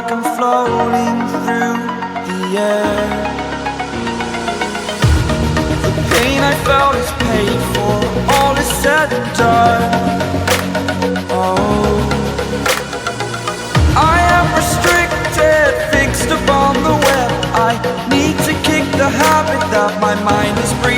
like I'm floating through the air. The pain I felt is paid for, all is said and done. Oh, I am restricted, fixed upon the web. I need to kick the habit that my mind is breathing.